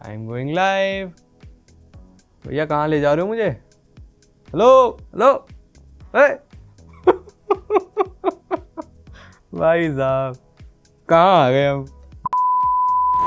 I am going live. भैया कहाँ ले जा रहे हो मुझे? हेलो हेलो भाई साहब कहाँ आ गए हम?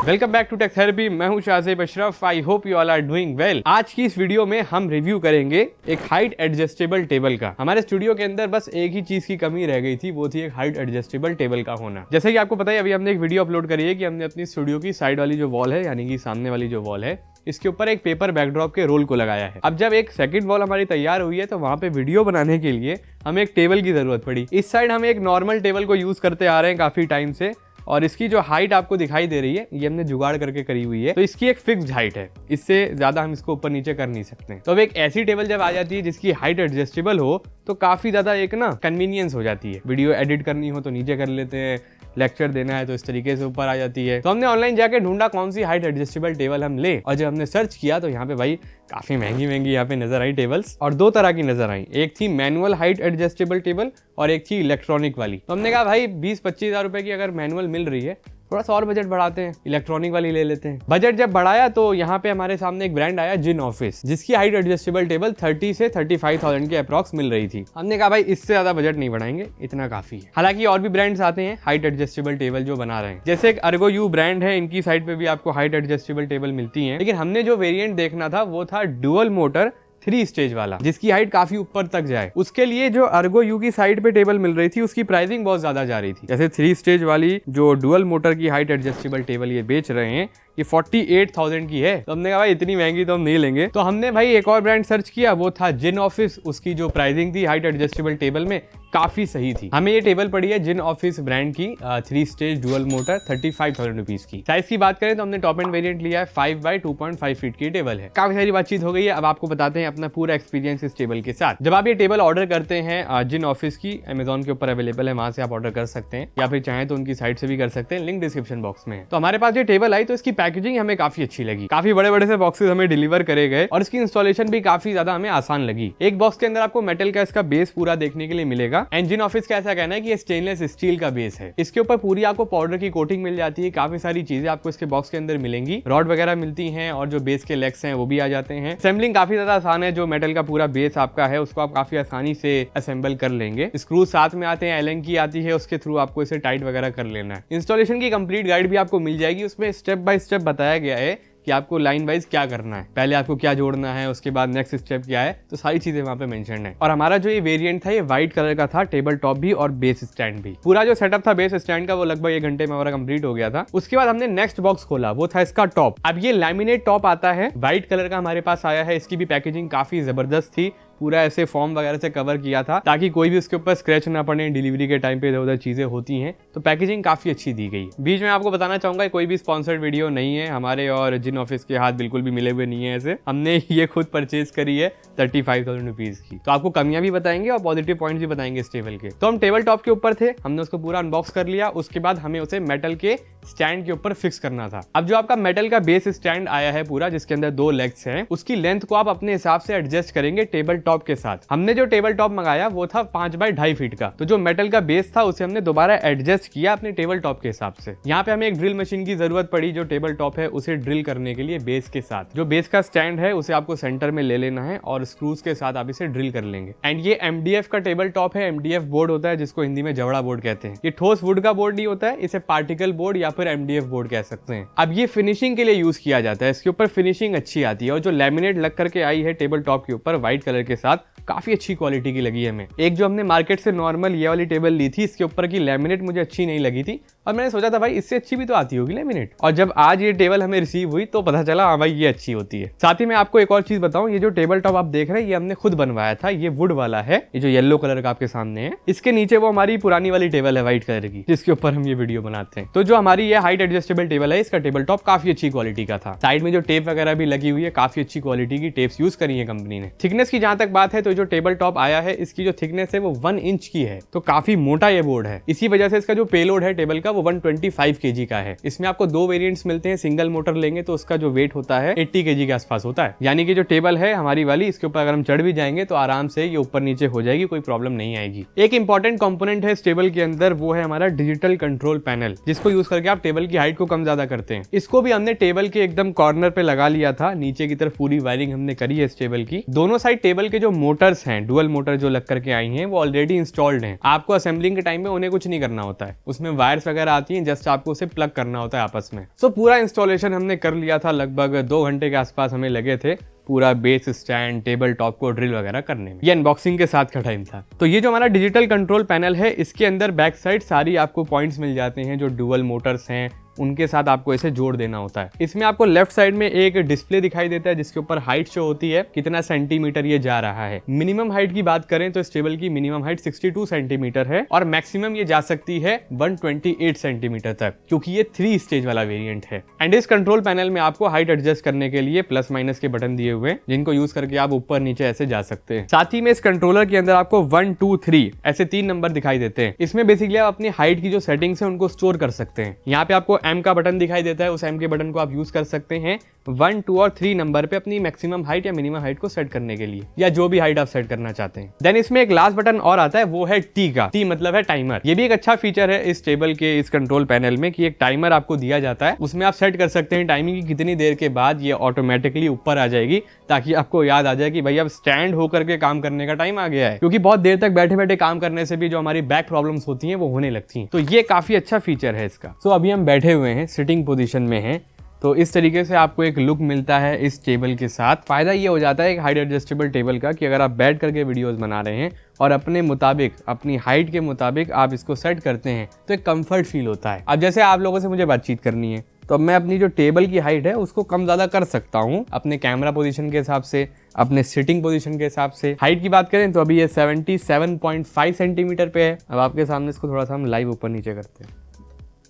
Welcome back to Tech Therapy. मैं हूं Shahzeb Ashraf. I hope you all are doing well. आज की इस वीडियो में हम रिव्यू करेंगे एक हाइट एडजस्टेबल टेबल का। हमारे स्टूडियो के अंदर बस एक ही चीज की कमी रह गई थी, वो थी एक हाइट एडजस्टेबल टेबल का होना। जैसे कि आपको पता है, अभी हमने एक वीडियो अपलोड करी है कि हमने अपनी स्टूडियो की साइड वाली जो वॉल है, यानी कि सामने वाली जो वॉल है, इसके ऊपर एक पेपर बैकड्रॉप के रोल को लगाया है। अब जब एक सेकंड वॉल हमारी तैयार हुई है तो वहां पे वीडियो बनाने के लिए हमें एक टेबल की जरूरत पड़ी। इस साइड हम एक नॉर्मल टेबल को यूज करते आ रहे हैं काफी टाइम से, और इसकी जो हाइट आपको दिखाई दे रही है ये हमने जुगाड़ करके करी हुई है, तो इसकी एक फिक्स्ड हाइट है, इससे ज्यादा हम इसको ऊपर नीचे कर नहीं सकते। तो अब एक ऐसी टेबल जब आ जाती है जिसकी हाइट एडजस्टेबल हो तो काफी ज्यादा एक ना कन्वीनियंस हो जाती है। वीडियो एडिट करनी हो तो नीचे कर लेते हैं, लेक्चर देना है तो इस तरीके से ऊपर आ जाती है। तो हमने ऑनलाइन जाके ढूंढा कौन सी हाइट एडजस्टेबल टेबल हम ले, और जब हमने सर्च किया तो यहाँ पे भाई काफी महंगी महंगी यहाँ पे नजर आई टेबल्स, और दो तरह की नजर आई। एक थी मैनुअल हाइट एडजस्टेबल टेबल और एक थी इलेक्ट्रॉनिक वाली। तो हमने कहा भाई 20-25 हज़ार रुपए की अगर मैनुअल मिल रही है, थोड़ा सा और बजट बढ़ाते हैं, इलेक्ट्रॉनिक वाली ले लेते हैं। बजट जब बढ़ाया तो यहाँ पे हमारे सामने एक ब्रांड आया जिन ऑफिस, जिसकी हाइट एडजस्टेबल टेबल 30 से 35,000 के अप्रॉक्स मिल रही थी। हमने कहा भाई इससे ज्यादा बजट नहीं बढ़ाएंगे, इतना काफी है। हालांकि और भी ब्रांड्स आते हैं हाइट एडजस्टेबल टेबल जो बना रहे हैं, जैसे एक अर्गो यू ब्रांड है, इनकी साइट पे भी आपको हाइट एडजस्टेबल टेबल मिलती है। लेकिन हमने जो वेरिएंट देखना था वो था डुअल मोटर 3 स्टेज वाला, जिसकी हाइट काफी ऊपर तक जाए। उसके लिए जो अर्गो यू की साइड पे टेबल मिल रही थी उसकी प्राइसिंग बहुत ज्यादा जा रही थी। जैसे 3 स्टेज वाली जो डुअल मोटर की हाइट एडजस्टेबल टेबल ये बेच रहे हैं, ये 48,000 की है। तो हमने कहा भाई इतनी महंगी तो हम नहीं लेंगे। तो हमने भाई एक और ब्रांड सर्च किया, वो था जिन ऑफिस। उसकी जो प्राइसिंग थी हाइट एडजस्टेबल टेबल में काफी सही थी। हमें ये टेबल पड़ी है जिन ऑफिस ब्रांड की 3 स्टेज डुअल मोटर 35,000 रुपीज की। साइज की बात करें तो हमने टॉप एंड वेरिएंट लिया है, 5 बाय 2.5 फीट की टेबल है। काफी सारी बातचीत हो गई है, अब आपको बताते हैं अपना पूरा एक्सपीरियंस इस टेबल के साथ। जब आप ये टेबल ऑर्डर करते हैं जिन ऑफिस की, अमेजॉन के ऊपर अवेलेबल है, वहां से आप ऑर्डर कर सकते हैं, या फिर चाहें तो उनकी साइट से भी कर सकते हैं, लिंक डिस्क्रिप्शन बॉक्स में है। तो हमारे पास ये टेबल आई तो इसकी पैकेजिंग हमें काफी अच्छी लगी। काफी बड़े बड़े से बॉक्सेस हमें डिलीवर करे गए और इसकी इंस्टॉलेशन भी काफी ज्यादा हमें आसान लगी। एक बॉक्स के अंदर आपको मेटल का इसका बेस पूरा देखने के लिए मिलेगा। एंड जिन ऑफिस का ऐसा कहना है कि ये स्टेनलेस स्टील का बेस है। इसके ऊपर पूरी आपको पाउडर की कोटिंग मिल जाती है। काफी सारी चीजें आपको इसके बॉक्स के अंदर मिलेंगी, रॉड वगैरह मिलती हैं, और जो बेस के लेग्स हैं वो भी आ जाते हैं। असेंबलिंग काफी ज्यादा आसान है। जो मेटल का पूरा बेस आपका है उसको आप काफी आसानी से असेंबल कर लेंगे। स्क्रू साथ में आते हैं, एलन की आती है, उसके थ्रू आपको इसे टाइट वगैरह कर लेना है। इंस्टॉलेशन की कंप्लीट गाइड भी आपको मिल जाएगी, उसमें स्टेप बाय स्टेप बताया गया है कि आपको लाइन वाइज क्या करना है, पहले आपको क्या जोड़ना है, उसके बाद नेक्स्ट स्टेप क्या है, तो सारी चीजें वहां पे मेंशन है। और हमारा जो ये वेरिएंट था ये व्हाइट कलर का था, टेबल टॉप भी और बेस स्टैंड भी। पूरा जो सेटअप था बेस स्टैंड का वो लगभग 1 घंटे में हमारा कंप्लीट हो गया था। उसके बाद हमने नेक्स्ट बॉक्स खोला, वो था इसका टॉप। अब ये लैमिनेट टॉप आता है, व्हाइट कलर का हमारे पास आया है। इसकी भी पैकेजिंग काफी जबरदस्त थी, पूरा ऐसे फॉर्म वगैरह से कवर किया था ताकि कोई भी उसके ऊपर स्क्रैच ना पड़े। डिलीवरी के टाइम पे इधर उधर चीजें होती हैं, तो पैकेजिंग काफी अच्छी दी गई। बीच में आपको बताना चाहूंगा कोई भी स्पॉन्सर्ड वीडियो नहीं है, हमारे और जिन ऑफिस के हाथ बिल्कुल भी मिले हुए नहीं है। ऐसे हमने ये खुद परचेज करी है 35,000 रुपीज की। तो आपको कमियां भी बताएंगे और पॉजिटिव पॉइंट्स भी बताएंगे इस टेबल के। तो हम टेबल टॉप के ऊपर थे, हमने उसको पूरा अनबॉक्स कर लिया। उसके बाद हमें उसे मेटल के स्टैंड के ऊपर फिक्स करना था। अब जो आपका मेटल का बेस स्टैंड आया है पूरा, जिसके अंदर 2 लेग्स हैं, उसकी लेंथ को आप अपने हिसाब से एडजस्ट करेंगे टेबल टॉप के साथ। हमने जो टेबल टॉप मंगाया वो था 5 बाय 2.5 फीट का, तो जो मेटल का बेस था उसे हमने दोबारा एडजस्ट किया अपने टेबल टॉप के हिसाब से। यहाँ पे हमें एक ड्रिल मशीन की जरूरत पड़ी, जो टेबल टॉप है उसे ड्रिल करने के लिए बेस के साथ। जो बेस का स्टैंड है उसे आपको सेंटर में ले लेना है और स्क्रूज के साथ आप इसे ड्रिल कर लेंगे। एंड ये MDF का टेबल टॉप है। MDF बोर्ड होता है जिसको हिंदी में जवड़ा बोर्ड कहते हैं। ये ठोस वुड का बोर्ड नहीं होता है, इसे पार्टिकल बोर्ड या फिर MDF बोर्ड कह सकते हैं। अब ये फिनिशिंग के लिए यूज किया जाता है, इसके ऊपर फिनिशिंग अच्छी आती है। और जो लैमिनेट लग करके आई है टेबल टॉप के ऊपर व्हाइट कलर के साथ, काफी अच्छी क्वालिटी की लगी हमें। एक जो हमने मार्केट से नॉर्मल ये वाली टेबल ली थी, इसके ऊपर की लैमिनेट मुझे अच्छी नहीं लगी थी, और मैंने सोचा था भाई इससे अच्छी भी तो आती होगी लैमिनेट। और जब आज ये टेबल हमें रिसीव हुई तो पता चला हाँ भाई ये अच्छी होती है। साथ ही मैं आपको एक और चीज बताऊं, ये जो टेबल टॉप आप देख रहे हैं ये हमने खुद बनवाया था। ये वुड वाला है, ये जो येलो कलर का आपके सामने है। इसके नीचे वो हमारी पुरानी वाली टेबल है व्हाइट कलर की, जिसके ऊपर हम ये वीडियो बनाते हैं। तो जो हमारी ये हाइट एडजस्टेबल टेबल है, इसका टेबल टॉप काफी अच्छी क्वालिटी का था। साइड में जो टेप वगैरह भी लगी हुई है, काफी अच्छी क्वालिटी की टेप्स यूज करी है कंपनी ने। थिकनेस की जहां तक बात है, तो जो टेबल टॉप आया है इसकी जो थिकनेस है वो 1 इंच की है, तो काफी मोटा ये बोर्ड है। इसी वजह से इसका जो पेलोड है टेबल का वो 125 kg का है। इसमें आपको दो वेरिएंट्स मिलते हैं। सिंगल मोटर लेंगे तो उसका जो वेट होता है 80 kg के आसपास होता है। यानी कि जो टेबल है हमारी वाली, इसके ऊपर अगर हम चढ़ भी जाएंगे तो आराम से ये ऊपर नीचे हो जाएगी, कोई प्रॉब्लम नहीं आएगी। एक इंपॉर्टेंट कंपोनेंट है इस टेबल के अंदर, वो है हमारा डिजिटल कंट्रोल पैनल, जिसको यूज करके आप टेबल की हाइट को कम ज्यादा करते हैं। इसको भी हमने टेबल के एकदम कॉर्नर पे लगा लिया था। नीचे की तरफ पूरी वायरिंग हमने करी है इस टेबल की। दोनों साइड टेबल के जो मोटर्स हैं, डुअल मोटर जो लग करके आई हैं, वो ऑलरेडी इंस्टॉल्ड हैं। आपको असेंबलिंग के टाइम में उन्हें कुछ नहीं करना होता है। उसमें वायर्स वगैरह आती हैं, जस्ट आपको उसे प्लग करना होता है आपस में। सो पूरा इंस्टॉलेशन हमने कर लिया था। लगभग 2 घंटे के आसपास हमें लगे थे पूरा बेस स्टैंड, टेबल टॉप को ड्रिल वगैरह करने में। ये अनबॉक्सिंग के साथ का टाइम था। तो ये जो हमारा डिजिटल कंट्रोल पैनल है, इसके अंदर बैक साइड सारी आपको पॉइंट्स मिल जाते हैं जो डुअल मोटर्स हैं, उनके साथ आपको इसे जोड़ देना होता है। इसमें आपको लेफ्ट साइड में एक डिस्प्ले दिखाई देता है जिसके ऊपर हाइट शो होती है, कितना सेंटीमीटर ये जा रहा है। मिनिमम हाइट की बात करें तो इस टेबल की मिनिमम हाइट 62 सेंटीमीटर है और मैक्सिमम ये जा सकती है 128 सेंटीमीटर तक, क्योंकि ये 3 स्टेज वाला वेरिएंट है। एंड इस कंट्रोल पैनल में आपको हाइट एडजस्ट करने के लिए प्लस माइनस के बटन दिए हुए हैं, जिनको यूज करके आप ऊपर नीचे ऐसे जा सकते हैं। साथ ही में इस कंट्रोलर के अंदर आपको 1, 2, 3 ऐसे 3 नंबर दिखाई देते हैं। इसमें बेसिकली आप अपनी हाइट की जो सेटिंग्स है उनको स्टोर कर सकते हैं। यहाँ पे आपको एम का बटन दिखाई देता है, उस एम के बटन को आप यूज कर सकते हैं 1, 2 और 3 नंबर पे अपनी मैक्सिमम हाइट या मिनिमम हाइट को सेट करने के लिए, या जो भी हाइट आप सेट करना चाहते हैं। देन इसमें एक लास्ट बटन और आता है, वो है टी का। टी मतलब है टाइमर। ये भी एक अच्छा फीचर है इस टेबल के इस कंट्रोल पैनल में कि एक टाइमर आपको दिया जाता है। उसमें आप सेट कर सकते हैं टाइमिंग की कितनी देर के बाद ये ऑटोमेटिकली ऊपर आ जाएगी, ताकि आपको याद आ जाए कि भाई अब स्टैंड होकर के काम करने का टाइम आ गया है। क्योंकि बहुत देर तक बैठे बैठे काम करने से भी जो हमारी बैक प्रॉब्लम्स होती हैं वो होने लगती हैं। तो ये काफी अच्छा फीचर है इसका। सो अभी हम बैठे हुए हैं, सिटिंग पोजीशन में हैं, तो इस तरीके से आपको एक लुक मिलता है इस टेबल के साथ। फायदा ये हो जाता है एक हाइट एडजस्टेबल टेबल का कि अगर आप बैठ करके वीडियोस बना रहे हैं और अपने मुताबिक, अपनी हाइट के मुताबिक आप इसको सेट करते हैं तो एक कंफर्ट फील होता है। अब जैसे आप लोगों से मुझे बातचीत करनी है तो अब मैं अपनी जो टेबल की हाइट है उसको कम ज़्यादा कर सकता हूँ अपने कैमरा पोजीशन के हिसाब से, अपने सिटिंग पोजीशन के हिसाब से। हाइट की बात करें तो अभी ये 77.5 सेंटीमीटर पे है। अब आपके सामने इसको थोड़ा सा हम लाइव ऊपर नीचे करते हैं,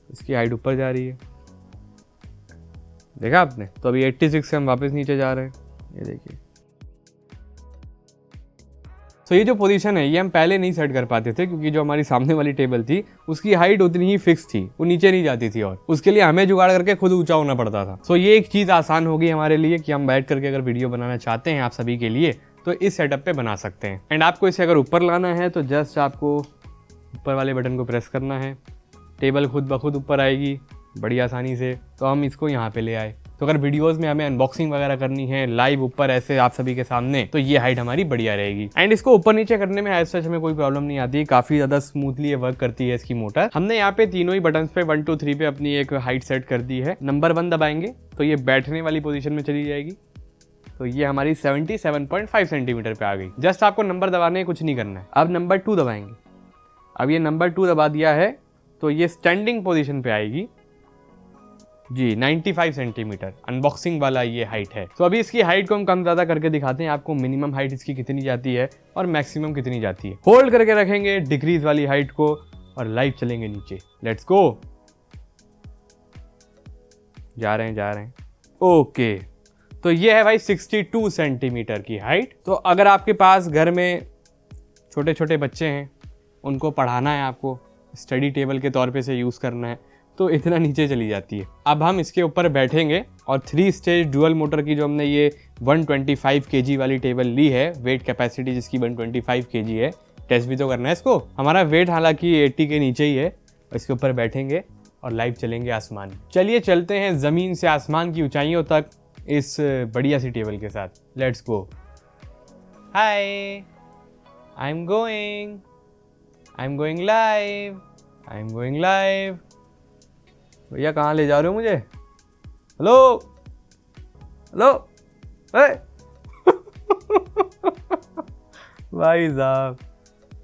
इसकी हाइट ऊपर जा रही है, देखा आपने। तो अभी 86 से हम वापस नीचे जा रहे हैं, ये देखिए। तो ये जो पोजीशन है ये हम पहले नहीं सेट कर पाते थे, क्योंकि जो हमारी सामने वाली टेबल थी उसकी हाइट उतनी ही फिक्स थी, वो नीचे नहीं जाती थी और उसके लिए हमें जुगाड़ करके खुद ऊंचा होना पड़ता था। सो ये एक चीज़ आसान हो गई हमारे लिए कि हम बैठ करके अगर वीडियो बनाना चाहते हैं आप सभी के लिए तो इस सेटअप पे बना सकते हैं। एंड आपको इसे अगर ऊपर लाना है तो जस्ट आपको ऊपर वाले बटन को प्रेस करना है, टेबल खुद ब खुद ऊपर आएगी बड़ी आसानी से। तो हम इसको यहाँ पे ले आए। तो अगर वीडियोस में हमें अनबॉक्सिंग वगैरह करनी है लाइव ऊपर ऐसे आप सभी के सामने, तो ये हाइट हमारी बढ़िया रहेगी। एंड इसको ऊपर नीचे करने में एज सच हमें कोई प्रॉब्लम नहीं आती, काफी ज्यादा स्मूथली ये वर्क करती है इसकी मोटर। हमने यहाँ पे तीनों ही बटन पे 1, 2, 3 पे अपनी एक हाइट सेट कर दी है। नंबर 1 दबाएंगे तो ये बैठने वाली पोजीशन में चली जाएगी, तो ये हमारी 77.5 सेंटीमीटर पे आ गई। जस्ट आपको नंबर दबाने कुछ नहीं करना है। अब नंबर 2 दबाएंगे, अब ये नंबर 2 दबा दिया है तो ये स्टैंडिंग पोजीशन पे आएगी जी, 95 सेंटीमीटर अनबॉक्सिंग वाला ये हाइट है। तो अभी इसकी हाइट को हम कम ज़्यादा करके दिखाते हैं आपको, मिनिमम हाइट इसकी कितनी जाती है और मैक्सिमम कितनी जाती है। होल्ड करके रखेंगे डिक्रीज वाली हाइट को और लाइव चलेंगे नीचे। लेट्स गो, जा रहे हैं। ओके, तो ये है भाई 62 सेंटीमीटर की हाइट। तो अगर आपके पास घर में छोटे छोटे बच्चे हैं, उनको पढ़ाना है, आपको स्टडी टेबल के तौर पे से यूज़ करना है, तो इतना नीचे चली जाती है। अब हम इसके ऊपर बैठेंगे और 3 स्टेज डुअल मोटर की जो हमने ये 125 kg वाली टेबल ली है, वेट कैपेसिटी जिसकी 125 kg है, टेस्ट भी तो करना है इसको। हमारा वेट हालांकि 80 के नीचे ही है। इसके ऊपर बैठेंगे और लाइव चलेंगे आसमान। चलिए चलते हैं ज़मीन से आसमान की ऊंचाइयों तक इस बढ़िया सी टेबल के साथ। Let's go. Hi, I am going live. भैया कहाँ ले जा रहे हो मुझे? हेलो भाई साहब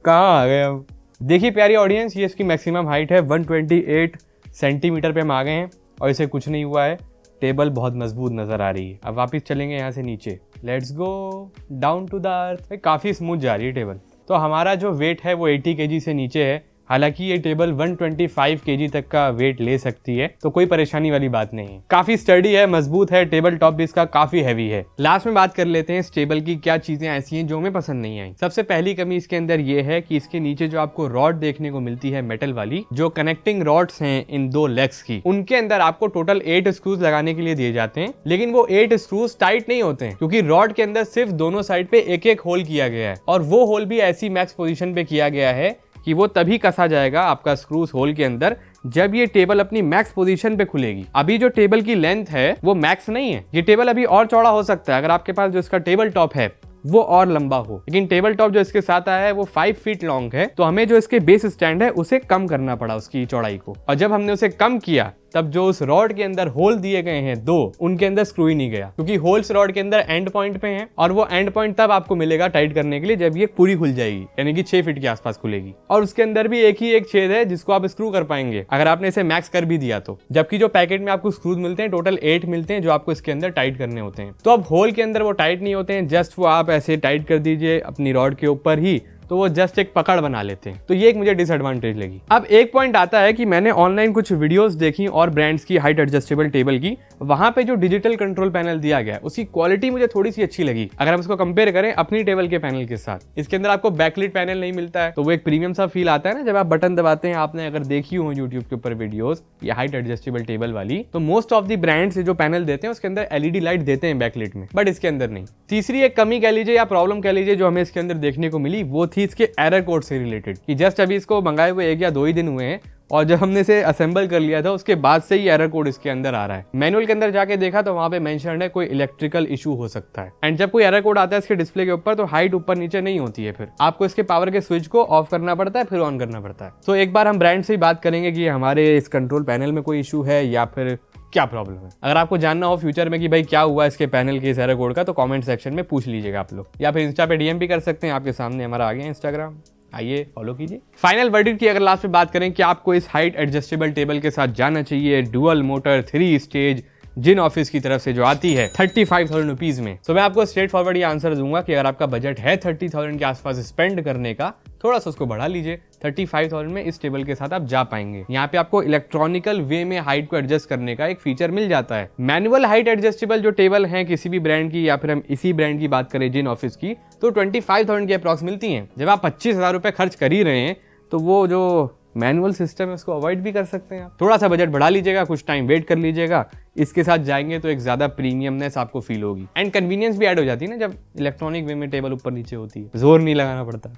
कहाँ आ गए हम? देखिए प्यारी ऑडियंस, ये इसकी मैक्सिमम हाइट है 128 सेंटीमीटर पे हम आ गए हैं और इसे कुछ नहीं हुआ है। टेबल बहुत मजबूत नजर आ रही है। अब वापस चलेंगे यहाँ से नीचे। Let's go down to the earth. काफ़ी स्मूथ जा रही है टेबल। तो हमारा जो वेट है वो 80 kg से नीचे है। हालांकि ये टेबल 125 केजी तक का वेट ले सकती है, तो कोई परेशानी वाली बात नहीं है। काफी स्टडी है, मजबूत है, टेबल टॉप भी इसका काफी हैवी है। लास्ट में बात कर लेते हैं इस टेबल की क्या चीजें ऐसी हैं जो हमें पसंद नहीं आई। सबसे पहली कमी इसके अंदर ये है कि इसके नीचे जो आपको रॉड देखने को मिलती है मेटल वाली, जो कनेक्टिंग रॉड्स हैं इन दो लेग्स की, उनके अंदर आपको टोटल 8 स्क्रूज लगाने के लिए दिए जाते हैं, लेकिन वो 8 स्क्रूज टाइट नहीं होते हैं, क्योंकि रॉड के अंदर सिर्फ दोनों साइड पे एक एक होल किया गया है, और वो होल भी ऐसी मैक्स पोजीशन पे किया गया है कि वो तभी कसा जाएगा आपका स्क्रूज होल के अंदर जब ये टेबल अपनी मैक्स पोजीशन पे खुलेगी। अभी जो टेबल की लेंथ है वो मैक्स नहीं है, ये टेबल अभी और चौड़ा हो सकता है अगर आपके पास जो इसका टेबल टॉप है वो और लंबा हो, लेकिन टेबल टॉप जो इसके साथ आया है वो 5 फीट लॉन्ग है, तो हमें जो इसके बेस स्टैंड है उसे कम करना पड़ा उसकी चौड़ाई को, और जब हमने उसे कम किया तब जो उस रॉड के अंदर होल दिए गए हैं दो, उनके अंदर स्क्रू ही नहीं गया, क्योंकि होल्स रॉड के अंदर एंड पॉइंट पे हैं, और वो एंड पॉइंट तब आपको मिलेगा टाइट करने के लिए जब ये पूरी खुल जाएगी, यानी कि 6 फीट के आसपास खुलेगी, और उसके अंदर भी एक ही एक छेद है जिसको आप स्क्रू कर पाएंगे अगर आपने इसे मैक्स कर भी दिया तो, जबकि जो पैकेट में आपको स्क्रूज मिलते हैं टोटल 8 मिलते हैं जो आपको इसके अंदर टाइट करने होते हैं। तो अब होल के अंदर वो टाइट नहीं होते हैं, जस्ट वो आप ऐसे टाइट कर दीजिए अपनी रॉड के ऊपर ही, तो वो जस्ट एक पकड़ बना लेते हैं, तो ये एक मुझे डिसएडवांटेज लगी। अब एक पॉइंट आता है कि मैंने ऑनलाइन कुछ वीडियोस देखी और ब्रांड्स की हाइट एडजस्टेबल टेबल की, वहां पे जो डिजिटल कंट्रोल पैनल दिया गया है उसकी क्वालिटी मुझे थोड़ी सी अच्छी लगी अगर हम इसको कंपेयर करें अपनी टेबल के पैनल के साथ। इसके अंदर आपको बैकलिट पैनल नहीं मिलता है, तो वो एक प्रीमियम सा फील आता है ना जब आप बटन दबाते हैं। आपने अगर देखी हो यूट्यूब के ऊपर वीडियोस या हाइट एडजस्टेबल टेबल वाली, तो मोस्ट ऑफ द ब्रांड्स जो पैनल देते हैं उसके अंदर एलईडी लाइट देते हैं बैकलिट में, बट इसके अंदर नहीं। तीसरी एक कमी कह लीजिए या प्रॉब्लम कह लीजिए जो हमें इसके अंदर देखने को मिली, वो थी इसके एरर कोड से रिलेटेड, कि जस्ट अभी इसको मंगाए हुए 1 या 2 ही दिन हुए हैं, और जब हमने इसे असेंबल कर लिया था उसके बाद से ही एरर कोड इसके अंदर आ रहा है। मैनुअल के अंदर जाके देखा तो वहां पे मेंशन है कोई इलेक्ट्रिकल इशू हो सकता है, एंड जब कोई एरर कोड आता है इसके डिस्प्ले के ऊपर तो हाइट ऊपर नीचे नहीं होती है, फिर आपको इसके पावर के स्विच को ऑफ करना पड़ता है फिर ऑन करना पड़ता है। तो एक बार हम ब्रांड से ही बात करेंगे कि हमारे इस कंट्रोल पैनल में कोई इशू है या फिर क्या प्रॉब्लम है। अगर आपको जानना हो फ्यूचर में कि भाई क्या हुआ इसके पैनल के इस एरर कोड का, तो कमेंट सेक्शन में पूछ लीजिएगा आप लोग, या फिर इंस्टा पे डीएम भी कर सकते हैं, आपके सामने हमारा आ गया इंस्टाग्राम, आइए फॉलो कीजिए। फाइनल वर्डिक्ट की अगर लास्ट में बात करें कि आपको इस हाइट एडजस्टेबल टेबल के साथ जाना चाहिए डुअल मोटर 3 स्टेज जिन ऑफिस की तरफ से जो आती है 35,000 रुपीज में, तो मैं आपको स्ट्रेट फॉरवर्ड ये आंसर दूंगा कि अगर आपका बजट है 30,000 के आसपास स्पेंड करने का, थोड़ा सा उसको बढ़ा लीजिए, 35,000 में इस टेबल के साथ आप जा पाएंगे। यहाँ पे आपको इलेक्ट्रॉनिकल वे में हाइट को एडजस्ट करने का एक फीचर मिल जाता है। मैनुअल हाइट एडजस्टेबल जो टेबल है किसी भी ब्रांड की, या फिर हम इसी ब्रांड की बात करें जिन ऑफिस की, तो 25,000 की अप्रॉक्स मिलती हैं। जब आप 25,000 रुपए खर्च कर ही रहे हैं तो वो जो मैनुअल सिस्टम है उसको अवॉइड भी कर सकते हैं आप। थोड़ा सा बजट बढ़ा लीजिएगा, कुछ टाइम वेट कर लीजिएगा, इसके साथ जाएंगे तो एक ज्यादा प्रीमियमनेस आपको फील होगी, एंड कन्वीनियंस भी ऐड हो जाती है ना जब इलेक्ट्रॉनिक वे में टेबल ऊपर नीचे होती है, जोर नहीं लगाना पड़ता।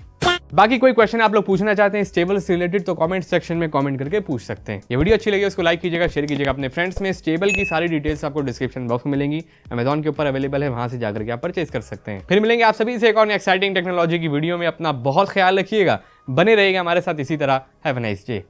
बाकी कोई क्वेश्चन आप लोग पूछना चाहते हैं इस टेबल से रिलेटेड तो कमेंट सेक्शन में कमेंट करके पूछ सकते हैं। ये वीडियो अच्छी लगी उसको लाइक कीजिएगा, शेयर कीजिएगा अपने फ्रेंड्स में। इस टेबल की सारी डिटेल्स आपको डिस्क्रिप्शन बॉक्स में मिलेंगी, अमेजॉन के ऊपर अवेलेबल है, वहां से जाकर के आप परचेज कर सकते हैं। फिर मिलेंगे आप सभी से एक और एक्साइटिंग टेक्नोलॉजी की वीडियो में। अपना बहुत ख्याल रखिएगा, बने रहिएगा हमारे साथ इसी तरह। Have a nice day.